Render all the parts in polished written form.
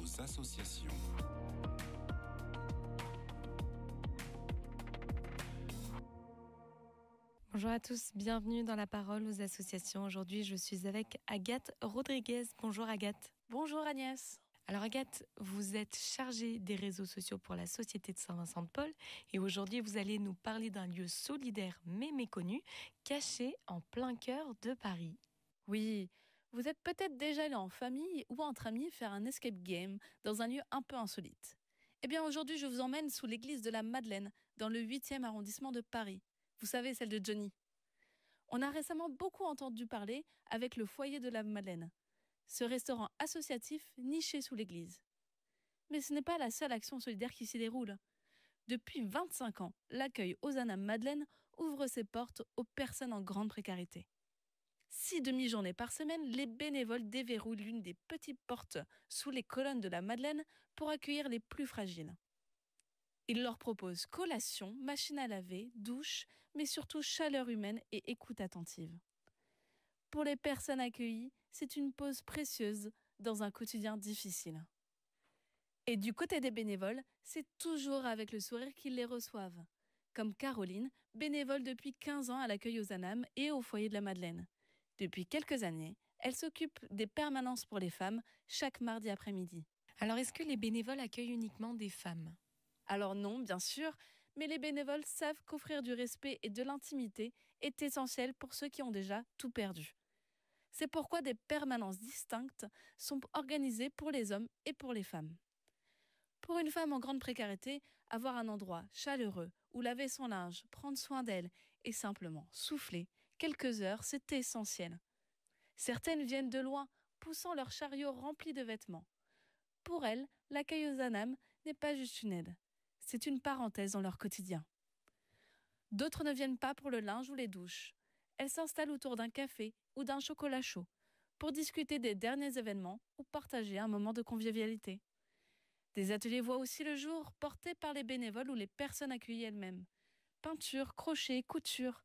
aux associations. Bonjour à tous, bienvenue dans La Parole aux associations. Aujourd'hui, je suis avec Agathe Rodriguez. Bonjour Agathe. Bonjour Agnès. Alors Agathe, vous êtes chargée des réseaux sociaux pour la Société de Saint-Vincent-de-Paul et aujourd'hui, vous allez nous parler d'un lieu solidaire mais méconnu, caché en plein cœur de Paris. Oui, vous êtes peut-être déjà allé en famille ou entre amis faire un escape game dans un lieu un peu insolite. Eh bien aujourd'hui, je vous emmène sous l'église de la Madeleine, dans le 8e arrondissement de Paris. Vous savez, celle de Johnny. On a récemment beaucoup entendu parler avec le foyer de la Madeleine, ce restaurant associatif niché sous l'église. Mais ce n'est pas la seule action solidaire qui s'y déroule. Depuis 25 ans, l'accueil Hosanna Madeleine ouvre ses portes aux personnes en grande précarité. 6 demi-journées par semaine, les bénévoles déverrouillent l'une des petites portes sous les colonnes de la Madeleine pour accueillir les plus fragiles. Ils leur proposent collation, machine à laver, douche, mais surtout chaleur humaine et écoute attentive. Pour les personnes accueillies, c'est une pause précieuse dans un quotidien difficile. Et du côté des bénévoles, c'est toujours avec le sourire qu'ils les reçoivent. Comme Caroline, bénévole depuis 15 ans à l'accueil aux Anames et au foyer de la Madeleine. Depuis quelques années, elle s'occupe des permanences pour les femmes chaque mardi après-midi. Alors est-ce que les bénévoles accueillent uniquement des femmes ? Alors non, bien sûr, mais les bénévoles savent qu'offrir du respect et de l'intimité est essentiel pour ceux qui ont déjà tout perdu. C'est pourquoi des permanences distinctes sont organisées pour les hommes et pour les femmes. Pour une femme en grande précarité, avoir un endroit chaleureux où laver son linge, prendre soin d'elle et simplement souffler quelques heures, c'est essentiel. Certaines viennent de loin, poussant leur chariot rempli de vêtements. Pour elles, l'accueil aux Anames n'est pas juste une aide, c'est une parenthèse dans leur quotidien. D'autres ne viennent pas pour le linge ou les douches. Elles s'installent autour d'un café ou d'un chocolat chaud pour discuter des derniers événements ou partager un moment de convivialité. Des ateliers voient aussi le jour, portés par les bénévoles ou les personnes accueillies elles-mêmes. Peinture, crochet, couture.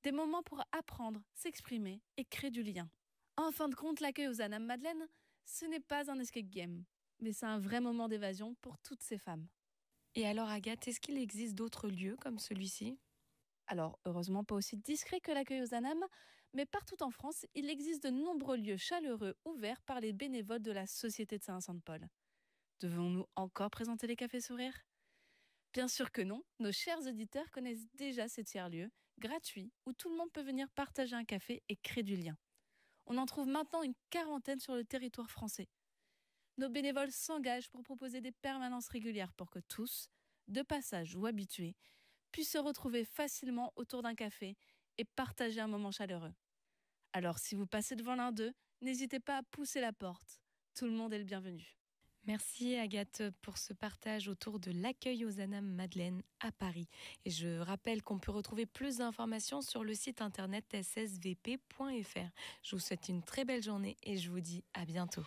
Des moments pour apprendre, s'exprimer et créer du lien. En fin de compte, l'accueil aux Anames Madeleine, ce n'est pas un escape game, mais c'est un vrai moment d'évasion pour toutes ces femmes. Et alors Agathe, est-ce qu'il existe d'autres lieux comme celui-ci ? Alors, heureusement pas aussi discret que l'accueil aux Anames, mais partout en France, il existe de nombreux lieux chaleureux ouverts par les bénévoles de la Société de Saint-Vincent-de-Paul. Devons-nous encore présenter les cafés sourires ? Bien sûr que non, nos chers auditeurs connaissent déjà ces tiers-lieux, gratuits, où tout le monde peut venir partager un café et créer du lien. On en trouve maintenant une 40aine sur le territoire français. Nos bénévoles s'engagent pour proposer des permanences régulières pour que tous, de passage ou habitués, puissent se retrouver facilement autour d'un café et partager un moment chaleureux. Alors si vous passez devant l'un d'eux, n'hésitez pas à pousser la porte. Tout le monde est le bienvenu. Merci Agathe pour ce partage autour de l'accueil aux Anames Madeleine à Paris. Et je rappelle qu'on peut retrouver plus d'informations sur le site internet ssvp.fr. Je vous souhaite une très belle journée et je vous dis à bientôt.